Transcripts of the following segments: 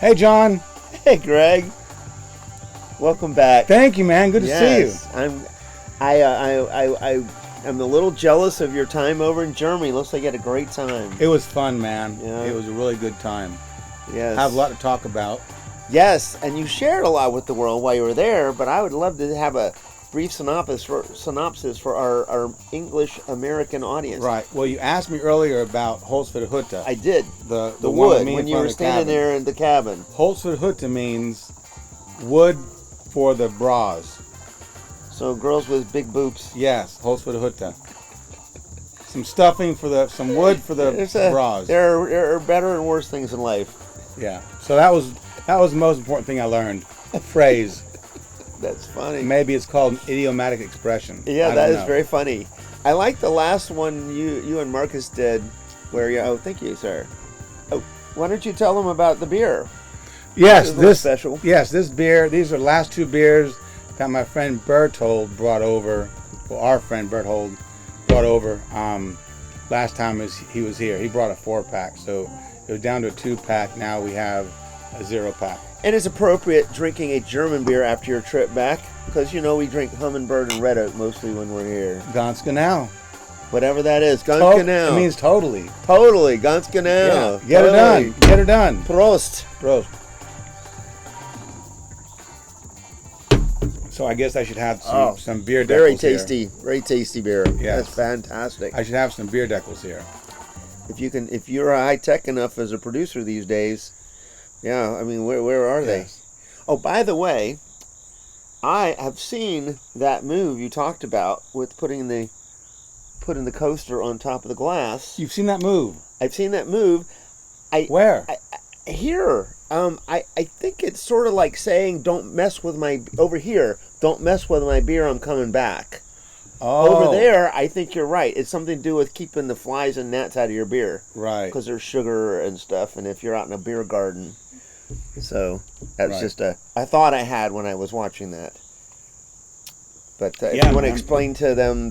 Hey, John. Hey, Greg. Welcome back. Thank you, man. Good to see you. I'm a little jealous of your time over in Germany. Looks like you had a great time. It was fun, man. Yeah. It was a really good time. Yes. Have a lot to talk about. Yes, and you shared a lot with the world while you were there, but I would love to have a brief synopsis for our English-American audience. Right. Well, you asked me earlier about Holzverhütte. I did. The wood, when you were standing there in the cabin. Holzverhütte means wood for the bras. So girls with big boobs. Yes, Holzverhütte. Some stuffing some wood for the bras. There are better and worse things in life. Yeah. So that was the most important thing I learned. A phrase. That's funny. Maybe it's called an idiomatic expression. Yeah, that is very funny. I like the last one you and Marcus did, where you. Oh, thank you, sir. Oh, why don't you tell them about the beer? Yes, this special. Yes, this beer. These are the last two beers that my friend Berthold brought over. Well, our friend Berthold brought over. Last time he was here, he brought a 4-pack, so it was down to a 2-pack. Now we have a 0-pack. And it's appropriate drinking a German beer after your trip back, because we drink Humminbird and Red Oak mostly when we're here. Ganz genau. Whatever that is, ganz genau. It means totally. Totally, ganz genau. Yeah. Get her done. Get her done. Prost. Prost. So I guess I should have some beer decals Very tasty, very tasty beer. Yes. That's fantastic. I should have some beer decals here. If you're high tech enough as a producer these days, yeah. I mean, where are they? Oh, by the way, I have seen that move you talked about with putting the coaster on top of the glass. You've seen that move? I've seen that move. Where? Here. I think it's sort of like saying, "Don't mess with my beer. I'm coming back." Oh. Over there, I think you're right. It's something to do with keeping the flies and gnats out of your beer. Right. Because there's sugar and stuff, and if you're out in a beer garden. So, that's just a thought I had when I was watching that. But if you want to explain to them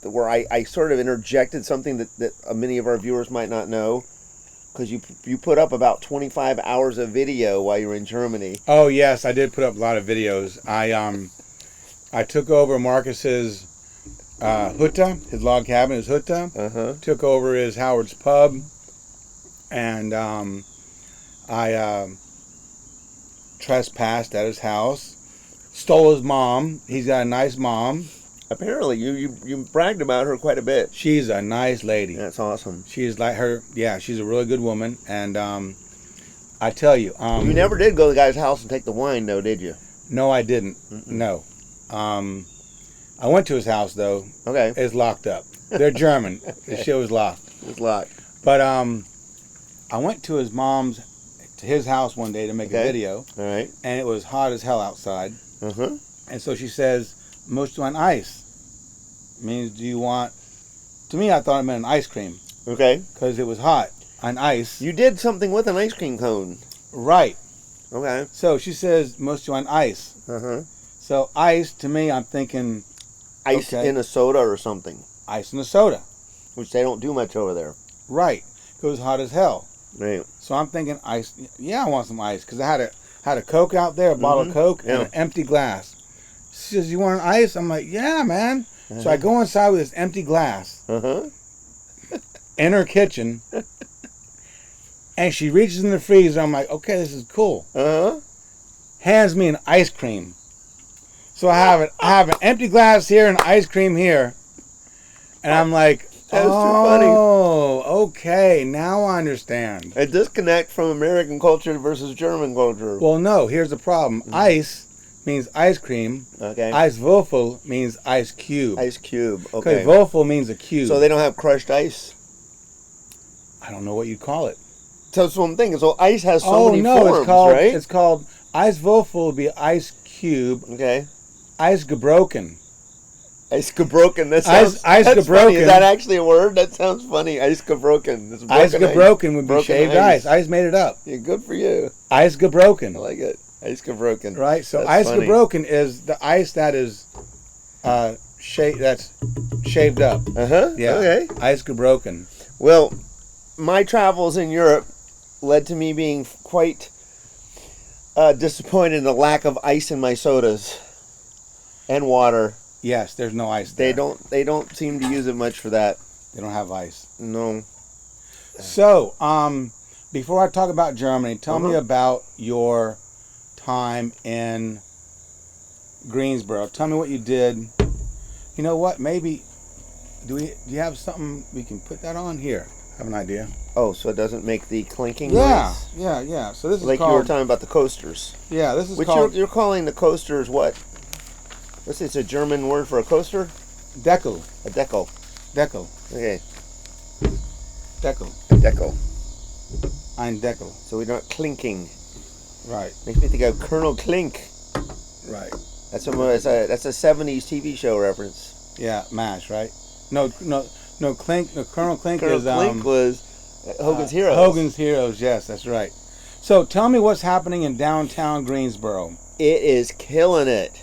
where I sort of interjected something that many of our viewers might not know, because you put up about 25 hours of video while you were in Germany. Oh, yes, I did put up a lot of videos. I took over Marcus's Hütte, his log cabin, his Hütte. Uh-huh. Took over his Howard's Pub, and I trespassed at his house, stole his mom. He's got a nice mom. Apparently, you bragged about her quite a bit. She's a nice lady. That's awesome. She's like her. Yeah, she's a really good woman, and I tell you, you never did go to the guy's house and take the wine, though, did you? No, I didn't. Mm-mm. No. I went to his house though. Okay. It's locked up. They're German. The shit was locked. It's locked. But I went to his house one day to make a video. All right. And it was hot as hell outside. Uh-huh. And so she says, "Most you want ice?" Means, do you want? To me, I thought it meant an ice cream. Okay. Because it was hot on ice. You did something with an ice cream cone. Right. Okay. So she says, "Most you want ice?" Uh-huh. So ice, to me, I'm thinking ice in a soda or something. Ice in a soda. Which they don't do much over there. Right. It was hot as hell. Right. So I'm thinking ice. Yeah, I want some ice. Because I had a Coke out there, a bottle of Coke, and an empty glass. She says, "You want an ice?" I'm like, "Yeah, man." Uh-huh. So I go inside with this empty glass. Uh-huh. In her kitchen. And she reaches in the freezer. I'm like, "Okay, this is cool." Uh-huh. Hands me an ice cream. So I have an empty glass here and ice cream here. And I'm like, that was too funny. Oh, okay, now I understand. A disconnect from American culture versus German culture. Well, no, here's the problem. Ice means ice cream. Okay. Eiswürfel means ice cube. Ice cube, okay. Because Würfel means a cube. So they don't have crushed ice? I don't know what you call it. So that's what I'm thinking. So ice has so many forms, right? It's called, Eiswürfel would be ice cube. Okay. Eisgebrochen. Eisgebrochen. That sounds that's funny. Is that actually a word? That sounds funny. Eisgebrochen. Eisgebrochen would be shaved ice. Ice made it up. Yeah, good for you. Eisgebrochen. I like it. Eisgebrochen. Right. So Eisgebrochen is the ice that is that's shaved up. Uh-huh. Yeah. Okay. Eisgebrochen. Well, my travels in Europe led to me being quite disappointed in the lack of ice in my sodas and water. Yes, there's no ice there. They don't seem to use it much for that. They don't have ice. No. So, before I talk about Germany, tell me about your time in Greensboro. Tell me what you did. You know what? Maybe do you have something we can put that on here? I have an idea. Oh, so it doesn't make the clinking noise? Yeah. So this is like called, you were talking about the coasters. Yeah, this is Which called... you're calling the coasters what? It's a German word for a coaster? Deckel. A deckel. Deckel. Okay. Deckel. A deckel. Ein Deckel. So we're not clinking. Right. Makes me think of Colonel Klink. Right. That's a 70s TV show reference. Yeah, MASH, right? No, Klink. No, Colonel Klink Colonel is Klink was Hogan's Heroes. Hogan's Heroes. Yes, that's right. So tell me what's happening in downtown Greensboro. It is killing it.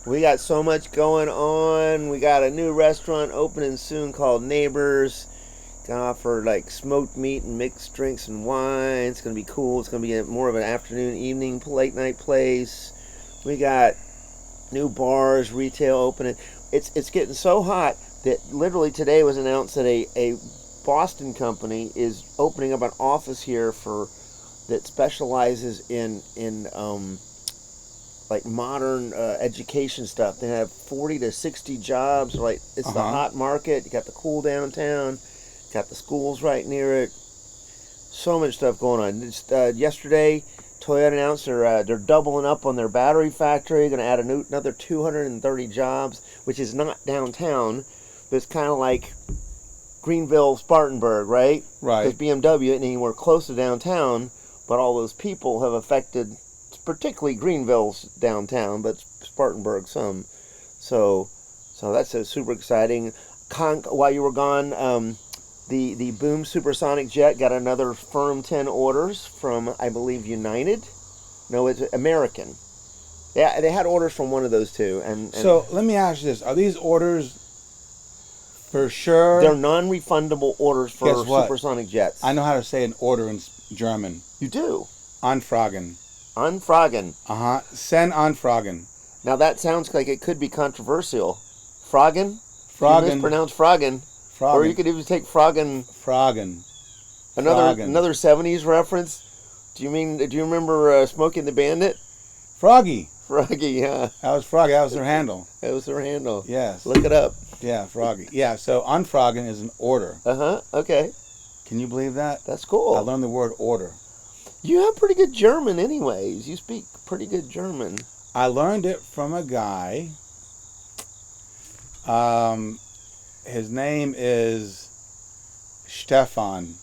We got so much going on. We got a new restaurant opening soon called Neighbors. Gonna offer like smoked meat and mixed drinks and wine. It's gonna be cool. It's gonna be more of an afternoon, evening, late night place. We got new bars, retail opening. It's getting so hot that literally today was announced that a Boston company is opening up an office here that specializes in like modern education stuff. They have 40 to 60 jobs. Like it's the hot market. You got the cool downtown. Got the schools right near it. So much stuff going on. Yesterday, Toyota announced they're doubling up on their battery factory. Going to add another 230 jobs, which is not downtown, but it's kind of like Greenville, Spartanburg, right? Right. Because BMW isn't anywhere close to downtown, but all those people have affected, particularly Greenville's downtown, but Spartanburg some. So that's super exciting. While you were gone, the Boom Supersonic Jet got another firm 10 orders from, I believe, United. No, it's American. Yeah, they had orders from one of those two. And so let me ask you this: are these orders for sure? They're non-refundable orders for supersonic jets. I know how to say an order in German. You do. Anfragen. Anfragen. Send Anfragen. Now that sounds like it could be controversial. Fragen. Fragen. You mispronounce Fragen. Or you could even take Fragen. Fragen. Another 70s reference. Do you remember Smokey and the Bandit? Froggy. Froggy, yeah. That was Froggy. That was their handle. That was their handle. Yes. Look it up. Yeah, Froggy. Yeah, so Anfragen is an order. Okay. Can you believe that? That's cool. I learned the word order. You have pretty good German anyways. You speak pretty good German. I learned it from a guy. His name is Stefan.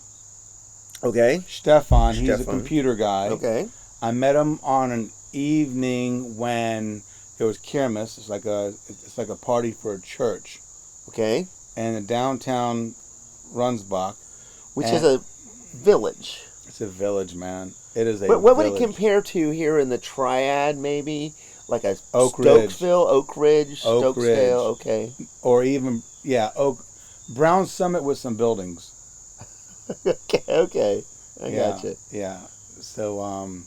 Okay. Stefan. He's a computer guy. Okay. I met him on an evening when it was Kirmes. It's like a party for a church. Okay. And in downtown Runsbach, which is a village. It's a village, man. It is a what would village. it compare to here in the Triad, maybe? Like a Oak Ridge. Stokesville, Oak Ridge, Stokesdale, okay. Or even, Brown Summit with some buildings. okay. I gotcha. Yeah. So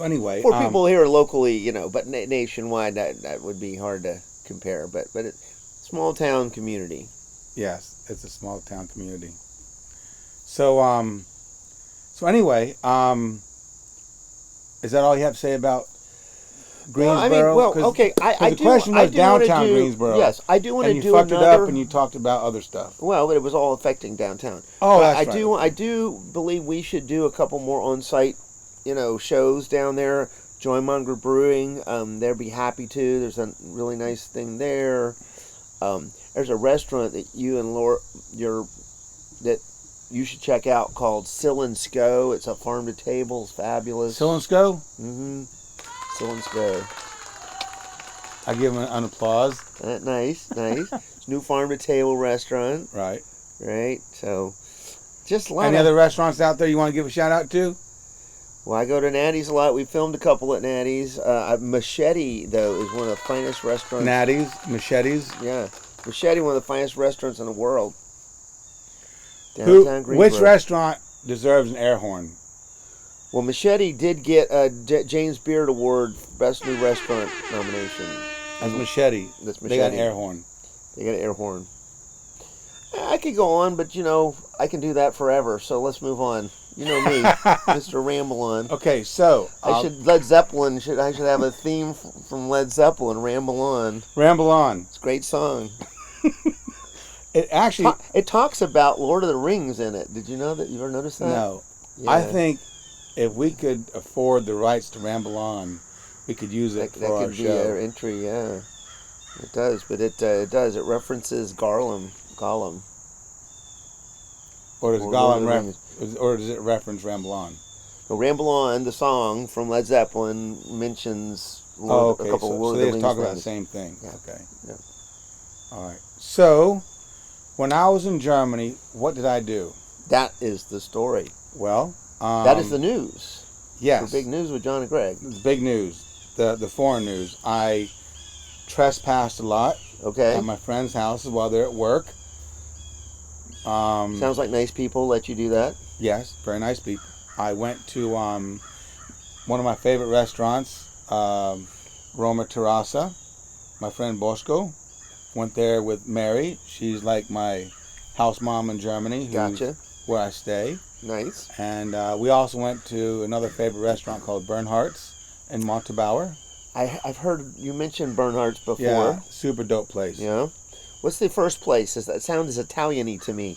anyway. For people here locally, but nationwide, that would be hard to compare. But it's small town community. Yes, it's a small town community. So anyway, is that all you have to say about Greensboro? Okay. The question was downtown Greensboro. Yes, I do want to do you fucked it up and you talked about other stuff. Well, but it was all affecting downtown. Oh, that's right. I do believe we should do a couple more on-site, shows down there. Joymonger Brewing, they'd be happy to. There's a really nice thing there. There's a restaurant that you and Laura, that you should check out called Sill and Sco. It's a farm to table. It's fabulous. Sill and Sco? Mm-hmm. Sill and Sco. I give him an applause. Nice. It's a new farm to table restaurant. Right. So, just any other restaurants out there you want to give a shout out to? Well, I go to Natty's a lot. We filmed a couple at Natty's. Machete, though, is one of the finest restaurants. Machetes? Yeah. Machete, one of the finest restaurants in the world. Downtown Greensboro. Which restaurant deserves an air horn? Well, Machete did get a James Beard Award Best New Restaurant nomination. That's Machete. That's Machete. They got an air horn. They got an air horn. I could go on, but I can do that forever. So let's move on. You know me, Mr. Ramble On. Okay, so Led Zeppelin. I should have a theme from Led Zeppelin. Ramble On. Ramble On. It's a great song. It talks about Lord of the Rings in it. Did you know that? You ever noticed that? No. Yeah. I think if we could afford the rights to Ramble On, we could use it for our show. That could be our entry. Yeah, it does. But it does. It references Gollum. Or does it reference Ramble On? No, Ramble On, the song from Led Zeppelin, mentions a couple of Lord of the Rings. So they talk about the same thing. Yeah. Okay. Yeah. All right. So, when I was in Germany, what did I do? That is the story. Well, that is the news. Yes. The big news with John and Greg. The big news. The foreign news. I trespassed a lot. Okay. At my friends' houses while they're at work. Sounds like nice people let you do that. Yes, very nice people. I went to one of my favorite restaurants, Roma Terrassa. My friend Bosco went there with Mary. She's like my house mom in Germany. Gotcha. Where I stay. Nice. And we also went to another favorite restaurant called Bernhardt's in Montabaur. I've heard you mention Bernhardt's before. Yeah, super dope place. Yeah. What's the first place? That sounds Italian-y to me.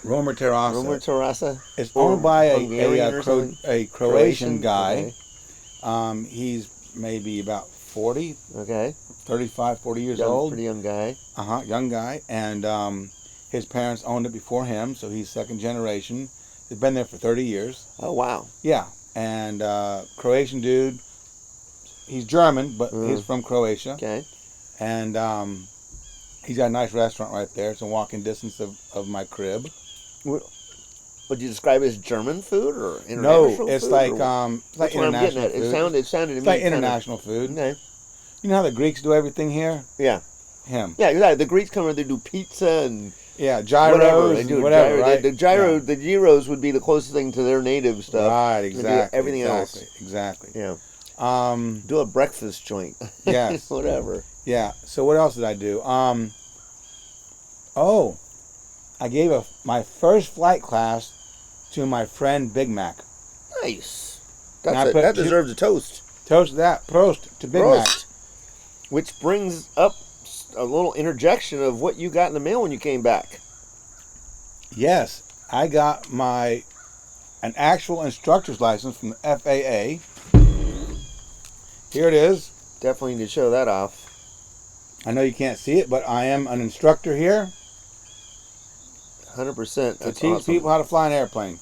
Roma Terrassa. Roma Terrassa? It's owned by a Croatian guy. Okay. He's maybe about 40. Okay. 35, 40 years old. Pretty young guy. Young guy. And his parents owned it before him, so he's second generation. He's been there for 30 years. Oh, wow. Yeah. And Croatian dude. He's German, but he's from Croatia. Okay. And he's got a nice restaurant right there. It's a walking distance of my crib. Would you describe it as German food or international food? No, it's like international food. It sounded to me like international food. Okay. You know how the Greeks do everything here? Yeah. Him. Yeah, the Greeks come over, they do pizza and gyros and whatever, right? The gyros would be the closest thing to their native stuff. Right, exactly. Everything else. Exactly. Yeah. Do a breakfast joint. Yes. Whatever. Yeah. So what else did I do? I gave my first flight class to my friend Big Mac. Nice. That deserves a toast. Toast that. Prost to Big Mac. Which brings up a little interjection of what you got in the mail when you came back. Yes. I got an actual instructor's license from the FAA. Here it is. Definitely need to show that off. I know you can't see it, but I am an instructor here. 100%. To teach people how to fly an airplane.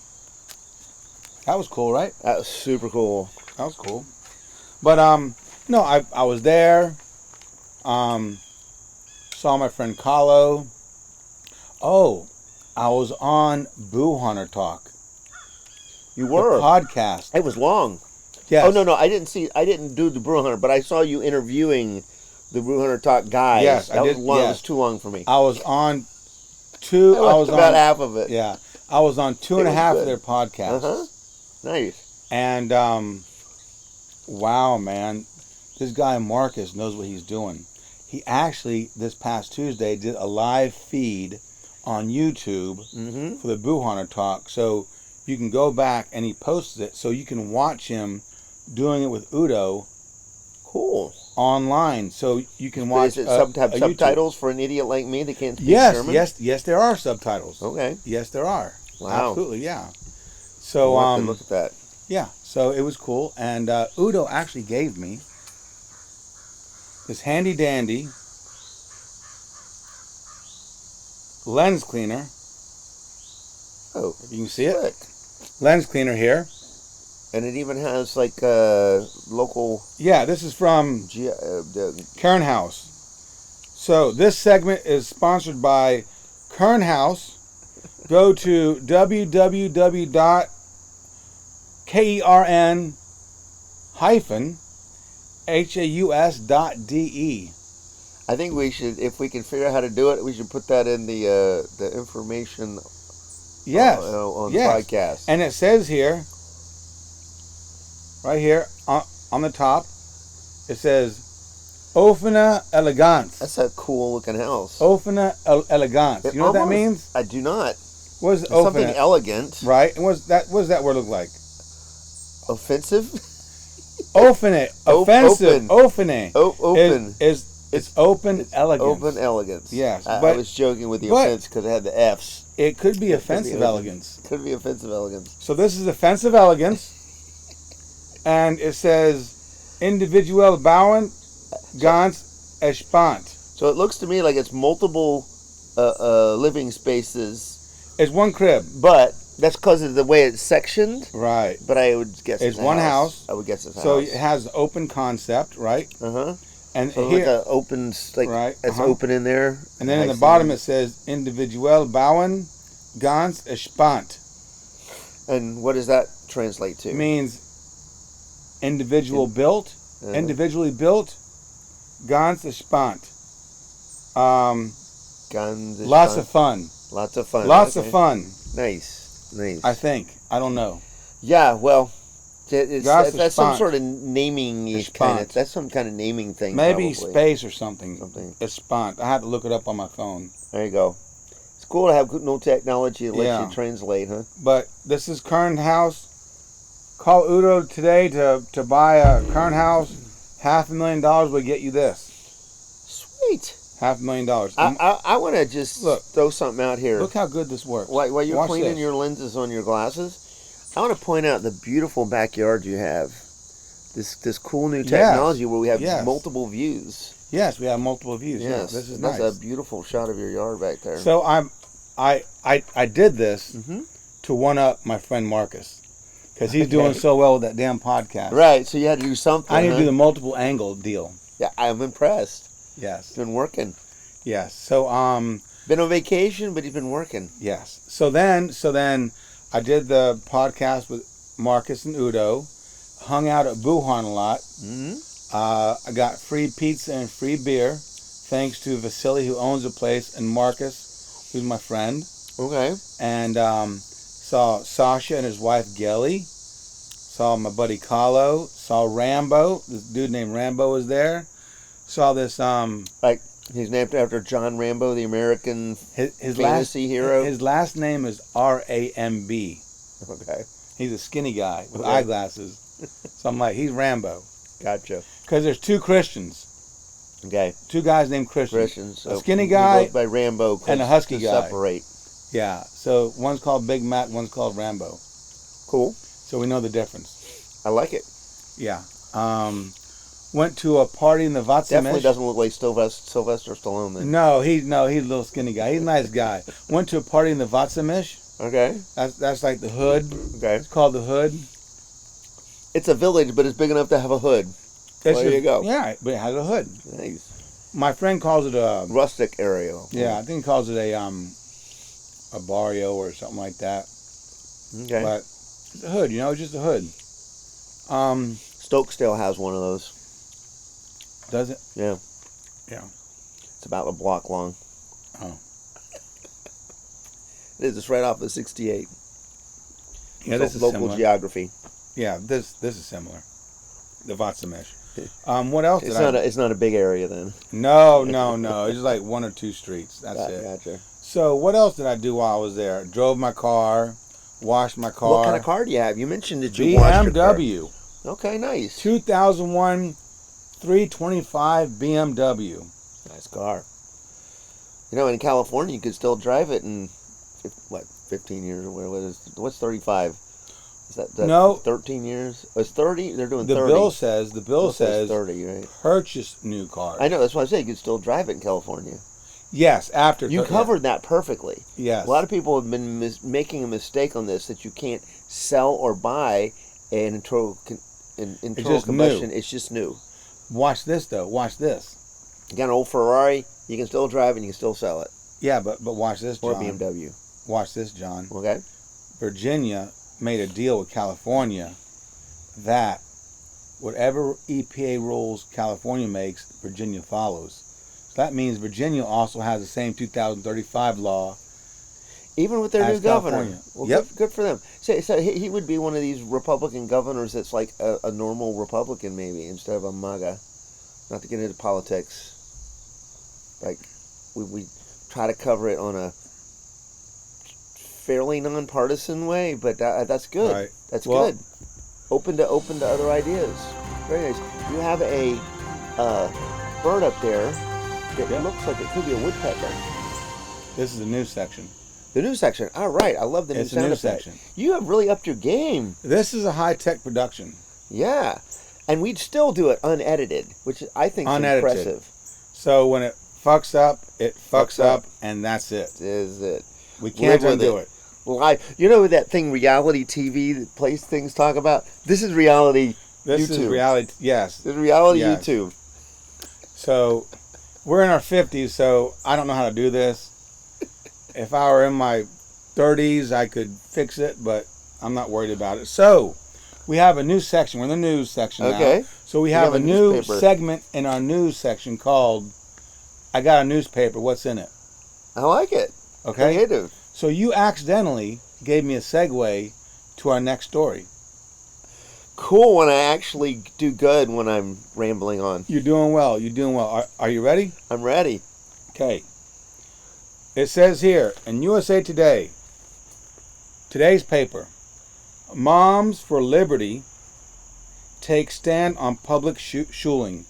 That was cool, right? That was super cool. That was cool. But no, I was there. Saw my friend Kahlo. Oh, I was on Boo Hunter Talk. You were? The podcast. It was long. Yes. Oh, no, I didn't do the Brew Hunter, but I saw you interviewing the Brew Hunter Talk guys. Yes, that I did. Was long. Yes. It was too long for me. I was on two. I was about half of it. Yeah, I was on two and a half of their podcasts. Nice. And wow, man, this guy Marcus knows what he's doing. He actually this past Tuesday did a live feed on YouTube for the Boo Hunter Talk. So you can go back and he posted it, so you can watch him doing it with Udo. Cool. Online, so you can watch. Is it subtitles for an idiot like me that can't speak German? Yes, there are subtitles. Okay. Yes, there are. Wow. Absolutely, yeah. So we'll have to look at that. Yeah, so it was cool, and Udo actually gave me this handy dandy lens cleaner. Oh, you can see it. Lens cleaner here. And it even has like local. Yeah, this is from Kern House. So this segment is sponsored by Kern House. Go to www.kern-haus.de. I think we should, if we can figure out how to do it, we should put that in the information. Yes. On the podcast. And it says here, right here on the top, it says Offene Elegance. That's a cool looking house. Offene Elegance. You know what that means? I do not. What is offene? Something elegant. Right. And what does that word look like? Offensive? Offene. Offensive. Offene. Open. It's open elegance. Open elegance. Yes. I was joking with the offense because it had the F's. It could be offensive elegance. Could be offensive elegance. So this is offensive elegance. And it says individuell bauen ganz entspannt. So it looks to me like it's multiple living spaces. It's one crib. But that's because of the way it's sectioned. Right. But I would guess it's one house. I would guess it's a house. So it has open concept, right? Uh-huh. And so here, like an open, like right, it's open in there. And then in the bottom it says individuell bauen ganz entspannt. And what does that translate to? It means individually built, ganz entspannt. Lots of fun. Lots of fun. Lots of fun. Nice. I think. I don't know. Yeah, well, that's some sort of naming kind of. That's some kind of naming thing. Maybe probably. Space or something. Espant. I had to look it up on my phone. There you go. It's cool to have new technology that lets you translate, huh? But this is current house. Call Udo today to buy a current house. $500,000 will get you this. Sweet. $500,000. I want to just throw something out here. Look how good this works. While you're cleaning your lenses on your glasses, I want to point out the beautiful backyard you have. This cool new technology where we have multiple views. Yes, we have multiple views. Yes, this is nice. That's a beautiful shot of your yard back there. So I did this to one up my friend Marcus because he's doing so well with that damn podcast. Right. So you had to do something. I need to do the multiple angle deal. Yeah, I'm impressed. Yes. He's been working. Yes. So been on vacation, but he's been working. Yes. So then I did the podcast with Marcus and Udo, hung out at Buhan a lot. I got free pizza and free beer, thanks to Vasily, who owns the place, and Marcus, who's my friend. Okay. And saw Sasha and his wife Gelly. Saw my buddy Kahlo. Saw Rambo. This dude named Rambo was there. Saw this like he's named after John Rambo, the American fantasy hero. His last name is R-A-M-B. Okay. He's a skinny guy with eyeglasses. So I'm like, he's Rambo. Gotcha. Because there's two Christians. Okay. Two guys named Christians. So a skinny guy by Rambo and a husky guy. Separate. Yeah. So one's called Big Mac, one's called Rambo. Cool. So we know the difference. I like it. Yeah. Went to a party in the Watzemich. Definitely doesn't look like Sylvester Stallone then. No, he's a little skinny guy. He's a nice guy. Went to a party in the Watzemich. Okay. That's like the hood. Okay. It's called the hood. It's a village, but it's big enough to have a hood. There you go. Yeah, but it has a hood. Nice. My friend calls it a rustic area. Yeah, I think he calls it a barrio or something like that. Okay. But it's a hood, it's just a hood. Stokesdale has one of those. Does it? Yeah. Yeah. It's about a block long. Oh. It is. It's right off the 68. Yeah, this is local similar. Geography. Yeah, this is similar. The Watzemich. What else? It's not a big area then. No. It's like one or two streets. That's it. Gotcha. So what else did I do while I was there? Drove my car, washed my car. What kind of car do you have? You mentioned that you washed your car. BMW. Okay, nice. 2001 325 BMW. Nice car. In California you could still drive it in 15 years or whatever. What's 35? Is that no 13 years? It's 30. They're doing 30. The bill says 30, right? Purchase new cars. I know, that's what I say. You could still drive it in California. Yes, after you covered that perfectly. Yes. A lot of people have been making a mistake on this, that you can't sell or buy an internal combustion. It's just new. Watch this though. Watch this. You got an old Ferrari. You can still drive and you can still sell it. Yeah, but watch this, John. Or a BMW. Watch this, John. Okay. Virginia made a deal with California that whatever EPA rules California makes, Virginia follows. So that means Virginia also has the same 2035 law Even with their as new governor. California. Well, Yep. good for them. So he would be one of these Republican governors that's like a normal Republican, maybe, instead of a MAGA. Not to get into politics. Like, we try to cover it on a fairly nonpartisan way, but that's good. Right. That's good. Open to other ideas. Very nice. You have a bird up there that looks like it could be a woodpecker. This is the news section. The news section. All right. I love the new sound effect. Section. You have really upped your game. This is a high-tech production. Yeah. And we'd still do it unedited, which I think is impressive. So when it fucks up, it fucks up, and that's it. Is it? We can't undo it. Live. You know that thing, reality TV, that plays things talk about? This is reality This YouTube. is reality, yes. This is reality Yes. YouTube. So we're in our 50s, so I don't know how to do this. If I were in my 30s, I could fix it, but I'm not worried about it. So we have a new section. We're in the news section now. So we have a new newspaper segment in our news section called I Got a Newspaper. What's in it? I like it. Okay. Creative. So you accidentally gave me a segue to our next story. Cool when I actually do good when I'm rambling on. You're doing well. You're doing well. Are you ready? I'm ready. Okay. It says here in USA Today, today's paper, Moms for Liberty take stand on public schooling.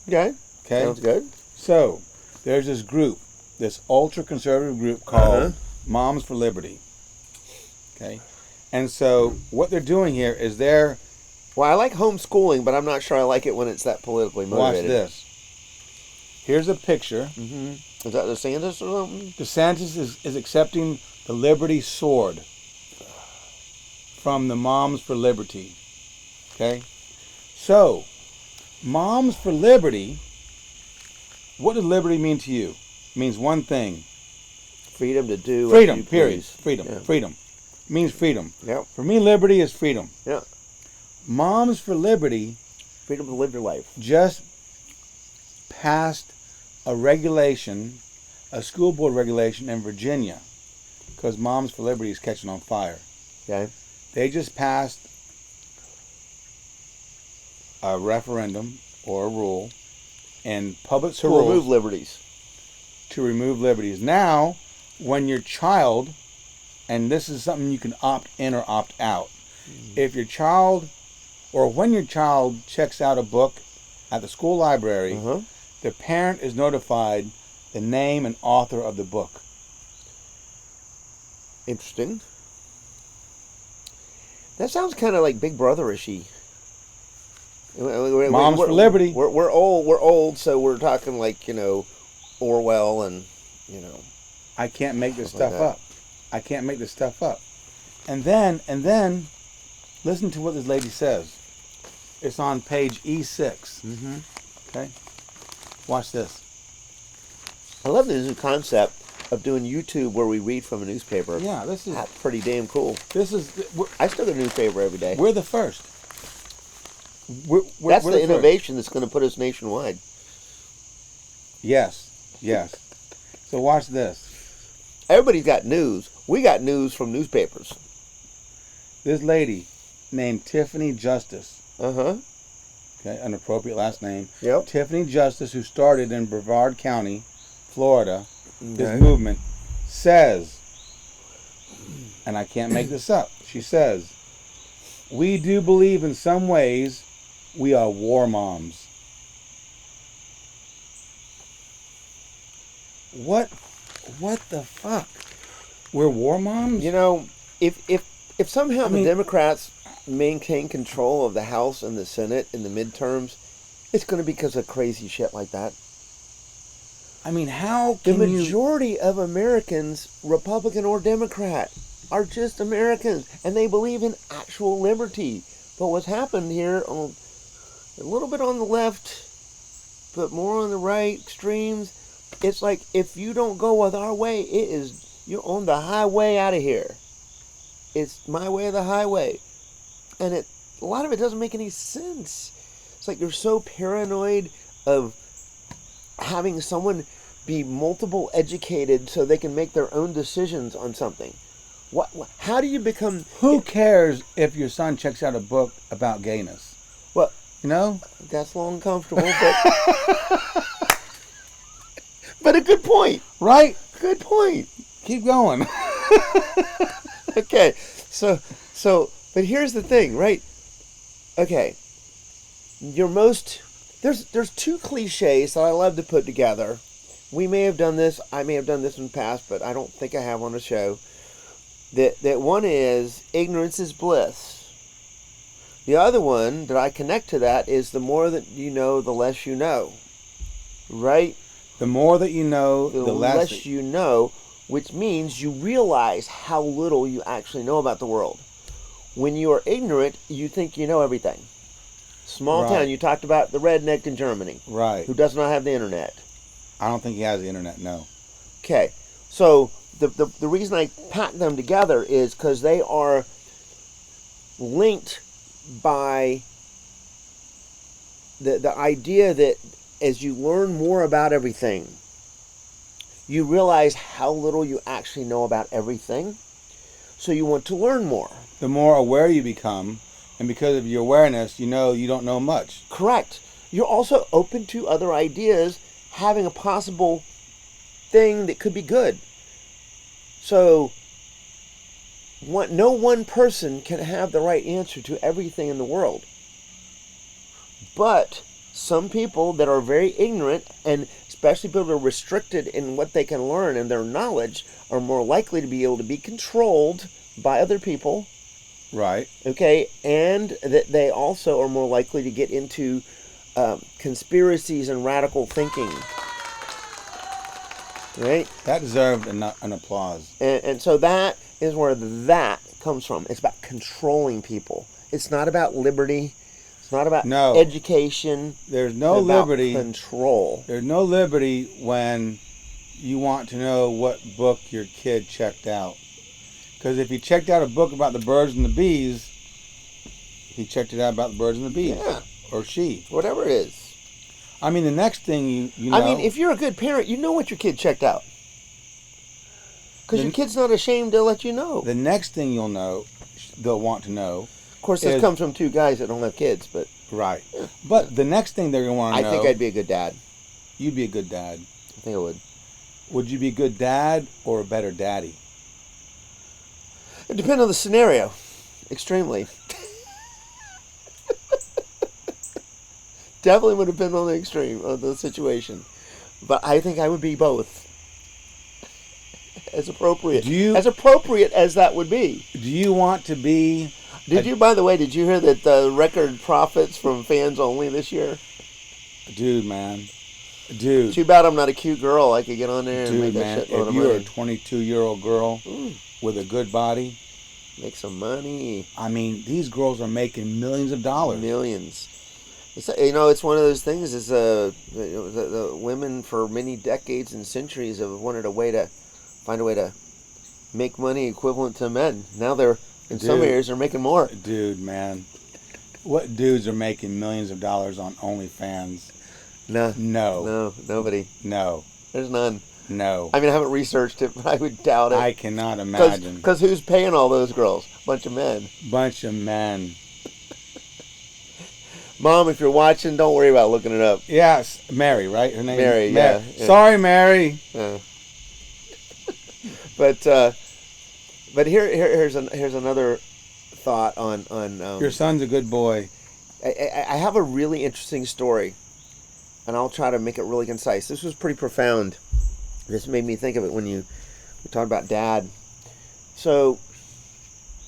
Okay. Okay. Sounds good. So there's this group, this ultra-conservative group called Moms for Liberty. Okay. And so what they're doing here is Well, I like homeschooling, but I'm not sure I like it when it's that politically motivated. Watch this. Here's a picture. Mm-hmm. Is that DeSantis or something? DeSantis is accepting the Liberty Sword from the Moms for Liberty. Okay? So, Moms for Liberty, what does liberty mean to you? It means one thing. Freedom to do Freedom, what you period. please. Freedom. Yeah. Freedom. It means freedom. Yep. For me, liberty is freedom. Yeah. Moms for Liberty Freedom to live your life. just passed a regulation, a school board regulation in Virginia, because Moms for Liberty is catching on fire. Okay. They just passed a referendum or a rule in public To schools remove liberties. to remove liberties. Now, when your child, and this is something you can opt in or opt out, if your child, or when your child checks out a book at the school library, the parent is notified the name and author of the book. Interesting. That sounds kind of like Big Brother-ishy. Moms for Liberty. We're old, so we're talking like, Orwell and, I can't make this Stuff like stuff up. I can't make this stuff up. And then, listen to what this lady says. It's on page E6. Okay? Watch this. I love this new concept of doing YouTube where we read from a newspaper. Yeah, this is... That's pretty damn cool. We're, I still get a newspaper every day. we're the first. That's we're the first. innovation that's going to put us nationwide. Yes. So watch this. Everybody's got news. We got news from newspapers. This lady named Tiffany Justice. Uh-huh. Okay, an appropriate last name. Yep. Tiffany Justice, who started in Brevard County, Florida, this movement, says, and I can't make this up, she says, we do believe in some ways we are war moms. What the fuck? We're war moms? If somehow the Democrats maintain control of the House and the Senate in the midterms, it's going to be because of crazy shit like that. I mean, how can the majority of Americans, Republican or Democrat, are just Americans, and they believe in actual liberty. But what's happened here, a little bit on the left, but more on the right extremes, it's like if you don't go with our way, you're on the highway out of here. It's my way or the highway. And a lot of it doesn't make any sense. It's like you're so paranoid of having someone be multiple educated so they can make their own decisions on something. How do you become... Who cares if your son checks out a book about gayness? Well, you know? That's a little uncomfortable, but a good point. Right? Good point. Keep going. Okay. So, but here's the thing, right? Okay. There's two cliches that I love to put together. We may have done this, I may have done this in the past, but I don't think I have on the show. That one is ignorance is bliss. The other one that I connect to that is the more that you know, the less you know. Right? The more that you know, the less you know, which means you realize how little you actually know about the world. When you are ignorant, you think you know everything. Small town, you talked about the redneck in Germany. Right. Who does not have the internet. I don't think he has the internet, no. Okay. So the reason I pack them together is because they are linked by the idea that as you learn more about everything, you realize how little you actually know about everything. So you want to learn more. The more aware you become, and because of your awareness, you know you don't know much. Correct. You're also open to other ideas, having a possible thing that could be good. So no one person can have the right answer to everything in the world. But some people that are very ignorant, and especially people that are restricted in what they can learn and their knowledge, are more likely to be able to be controlled by other people. Right. Okay, and that they also are more likely to get into conspiracies and radical thinking. Right? That deserved an applause. And so that is where that comes from. It's about controlling people. It's not about liberty. It's not about education. There's no liberty. Control. There's no liberty when you want to know what book your kid checked out. Because if he checked out a book about the birds and the bees, he checked it out about the birds and the bees. Yeah. Or she. Whatever it is. I mean, the next thing you know... I mean, if you're a good parent, you know what your kid checked out. Because your kid's not ashamed to let you know. The next thing you'll know, they'll want to know... Of course, this comes from two guys that don't have kids, but... Right. But the next thing they're going to want to know... I think I'd be a good dad. You'd be a good dad. I think I would. Would you be a good dad or a better daddy? It depends on the scenario. Extremely. Definitely would depend on the extreme of the situation. But I think I would be both. As appropriate. As appropriate as that would be. Do you want to be... By the way, did you hear that the record profits from fans only this year? Dude, man. Dude. Too bad I'm not a cute girl. I could get on there and make that shit. If you're a 22-year-old girl with a good body... Make some money. I mean, these girls are making millions of dollars. Millions. It's one of those things. Is the women for many decades and centuries have wanted find a way to make money equivalent to men. Now they're in some areas they're making more. Dude, man, what dudes are making millions of dollars on OnlyFans? No, nobody. No, there's none. No. I mean, I haven't researched it, but I would doubt it. I cannot imagine. Because who's paying all those girls? Bunch of men. Bunch of men. Mom, if you're watching, don't worry about looking it up. Yes, Mary, right? Her name Mary, is Mary. Yeah. Sorry, Mary. But here's another thought on your son's a good boy. I have a really interesting story, and I'll try to make it really concise. This was pretty profound. This made me think of it when we talked about Dad. So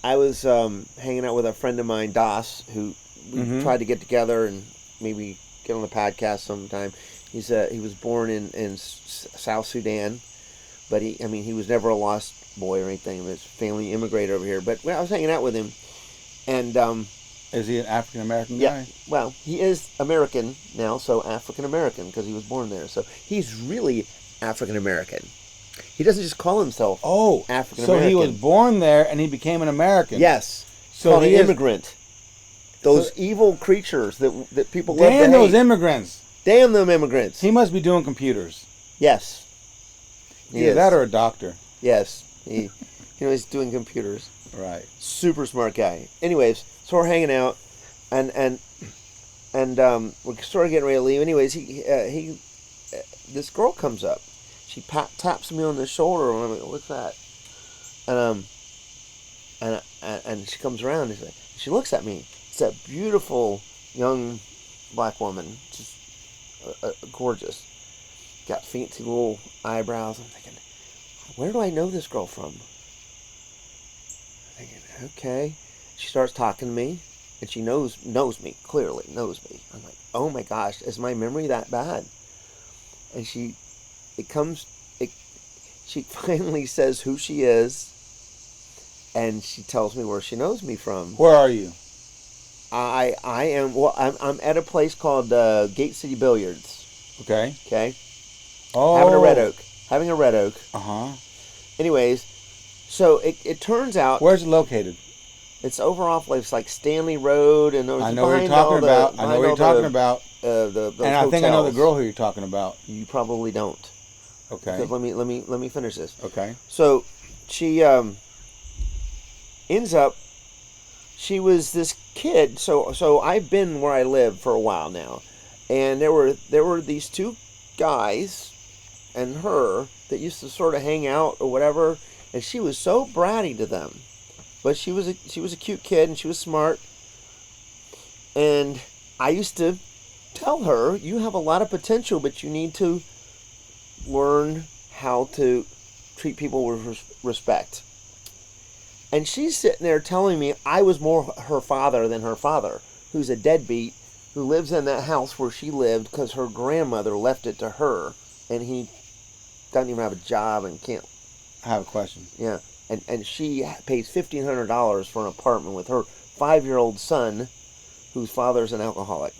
I was hanging out with a friend of mine, Das, who we tried to get together and maybe get on the podcast sometime. He was born in South Sudan, but he was never a lost boy or anything. His family immigrated over here. But I was hanging out with him, and is he an African American guy? Yeah. Well, he is American now, so African American because he was born there. So he's really African American. He doesn't just call himself African American. So he was born there and he became an American. Yes. So he's an immigrant. Those evil creatures that people love to hate. Damn those immigrants. Damn them immigrants. He must be doing computers. Yes. Either that or a doctor. Yes. He's doing computers. Right. Super smart guy. Anyways, so we're hanging out, and we started getting ready to leave. Anyways, this girl comes up. She taps me on the shoulder, and I'm like, "What's that?" And she comes around and she looks at me. It's that beautiful young black woman, just gorgeous. Got fancy little eyebrows. I'm thinking, where do I know this girl from? I'm thinking, okay. She starts talking to me, and she knows me, clearly knows me. I'm like, oh my gosh, is my memory that bad? And she finally says who she is, and she tells me where she knows me from. Where are you? I'm at a place called Gate City Billiards. Okay. Okay. Oh. Having a red oak. Uh-huh. Anyways, so it turns out. Where's it located? It's over off like Stanley Road, and I know what you're talking about. I know what you're talking about. And I think I know the girl who you're talking about. You probably don't. Okay. Because let me finish this. Okay. So she ends up. She was this kid. So I've been where I live for a while now, and there were these two guys and her that used to sort of hang out or whatever, and she was so bratty to them. But she was a cute kid, and she was smart. And I used to tell her, you have a lot of potential, but you need to learn how to treat people with respect. And she's sitting there telling me I was more her father than her father, who's a deadbeat, who lives in that house where she lived because her grandmother left it to her, and he doesn't even have a job and can't. I have a question. Yeah. And she pays $1,500 for an apartment with her 5-year-old son, whose father's an alcoholic.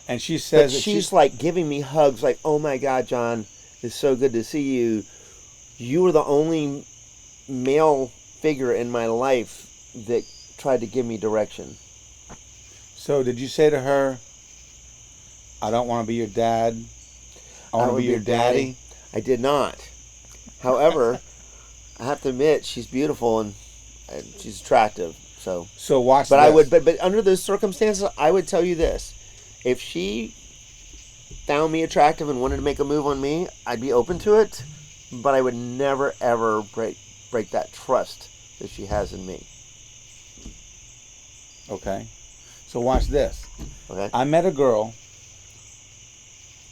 And she says that she's like giving me hugs, like, "Oh my God, John, it's so good to see you. You were the only male figure in my life that tried to give me direction." So did you say to her, "I don't want to be your dad. I want to be your daddy"? I did not. However, I have to admit, she's beautiful and she's attractive. So watch. But this. But under those circumstances, I would tell you this: if she found me attractive and wanted to make a move on me, I'd be open to it. But I would never ever break that trust that she has in me. Okay. So watch this. Okay. I met a girl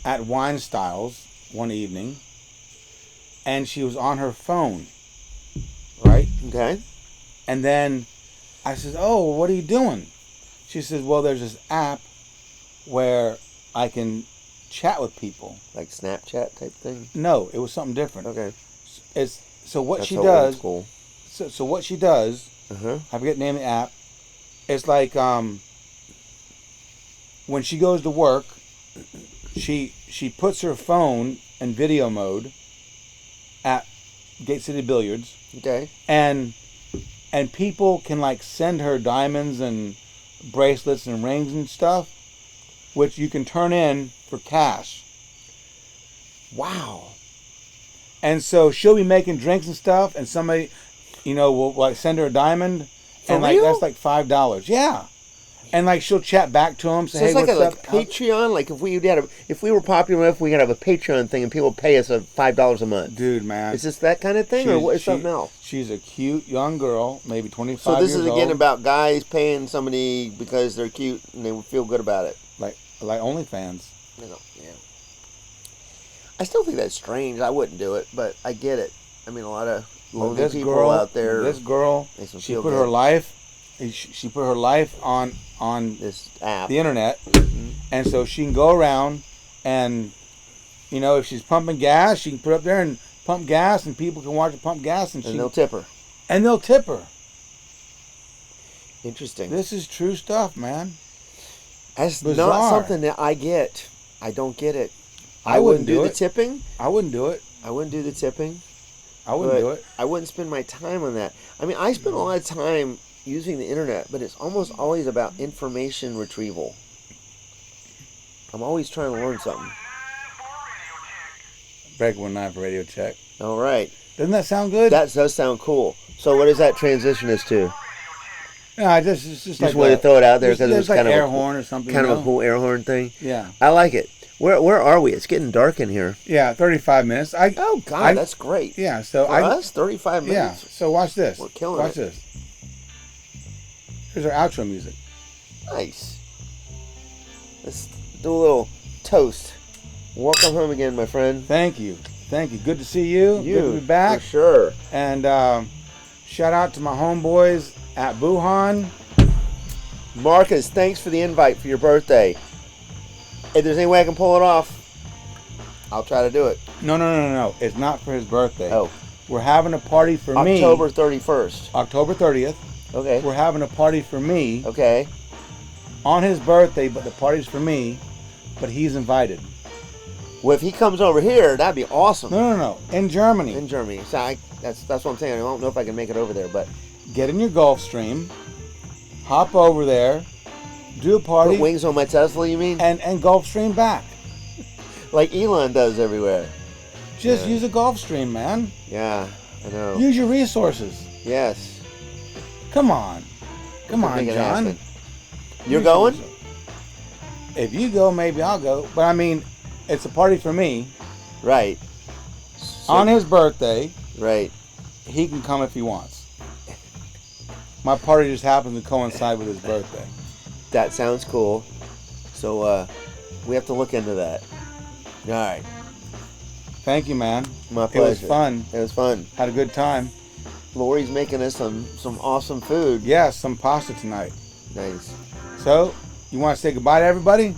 at Wine Styles one evening, and she was on her phone. Right? Okay. And then I said, "Oh, what are you doing?" She says, "Well, there's this app where I can chat with people." Like Snapchat type thing? No, it was something different. Okay. It's so what That's she so does. old school. So what she does, Uh-huh. I forget the name of the app. It's like when she goes to work, she puts her phone in video mode at Gate City Billiards. Okay. And people can like send her diamonds and bracelets and rings and stuff, which you can turn in for cash. Wow. And so she'll be making drinks and stuff, and somebody, will like send her a diamond, and like that's like $5. Yeah. And like she'll chat back to them, say, So it's "Hey, like what's up?" Patreon. Like if we were popular enough, we could have a Patreon thing, and people pay us $5 a month. Dude, man, is this that kind of thing, or what is something else? She's a cute young girl, maybe 25 years old. So this is again about guys paying somebody because they're cute and they feel good about it. Like OnlyFans. Yeah. I still think that's strange. I wouldn't do it, but I get it. I mean, a lot of lonely people out there. This girl, she put her life. She put her life on this app, the internet, and so she can go around and, if she's pumping gas, she can put up there and pump gas, and people can watch her pump gas, and they'll tip her. And they'll tip her. Interesting. This is true stuff, man. That's bizarre. Not something that I get. I don't get it. I wouldn't do the tipping. I wouldn't do it. I wouldn't do the tipping. I wouldn't do it. I wouldn't spend my time on that. I mean, I spend a lot of time using the internet, but it's almost always about information retrieval. I'm always trying to learn something. Breakable 9 for radio check. All right. Doesn't that sound good? That does sound cool. So what does that transition us to? No, it's just like wanted to throw it out there because it was like kind of air horn or something. Kind of a cool air horn thing. Yeah. I like it. Where are we? It's getting dark in here. Yeah, 35 minutes. Oh God, that's great. Yeah, so for us, 35 minutes. Yeah, so watch this. We're killing Watch this. Here's our outro music. Nice. Let's do a little toast. Welcome home again, my friend. Thank you. Good to see you. Good to be back. For sure. And shout out to my homeboys at Wuhan. Marcus, thanks for the invite for your birthday. If there's any way I can pull it off, I'll try to do it. No. It's not for his birthday. Oh. We're having a party for me. October 31st. October 30th. Okay. We're having a party for me. Okay. On his birthday, but the party's for me. But he's invited. Well, if he comes over here, that'd be awesome. No. In Germany. In Germany. So that's what I'm saying. I don't know if I can make it over there, but get in your Gulfstream, hop over there, do a party. Put wings on my Tesla, you mean? And Gulfstream back. Like Elon does everywhere. Just use a Gulfstream, man. Yeah, I know. Use your resources. Yes. Come on, John. You're going? If you go, maybe I'll go. But I mean, it's a party for me. Right. So, on his birthday. Right. He can come if he wants. My party just happens to coincide with his birthday. That sounds cool. So we have to look into that. All right. Thank you, man. My pleasure. It was fun. It was fun. Had a good time. Lori's making us some awesome food. Yeah, some pasta tonight. Nice. So, you want to say goodbye to everybody?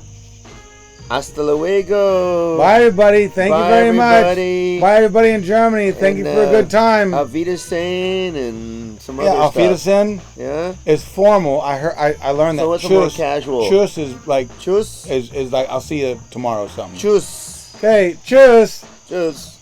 Hasta luego. Bye, everybody. Thank you very everybody. Much. Bye, everybody in Germany. Thank you for a good time. Auf Wiedersehen and some other stuff. Yeah, Auf Wiedersehen. Yeah. It's formal. I learned that. So it's more casual. Tschüss is like. Tschüss. Is like I'll see you tomorrow or something. Tschüss. Okay. Tschüss. Tschüss.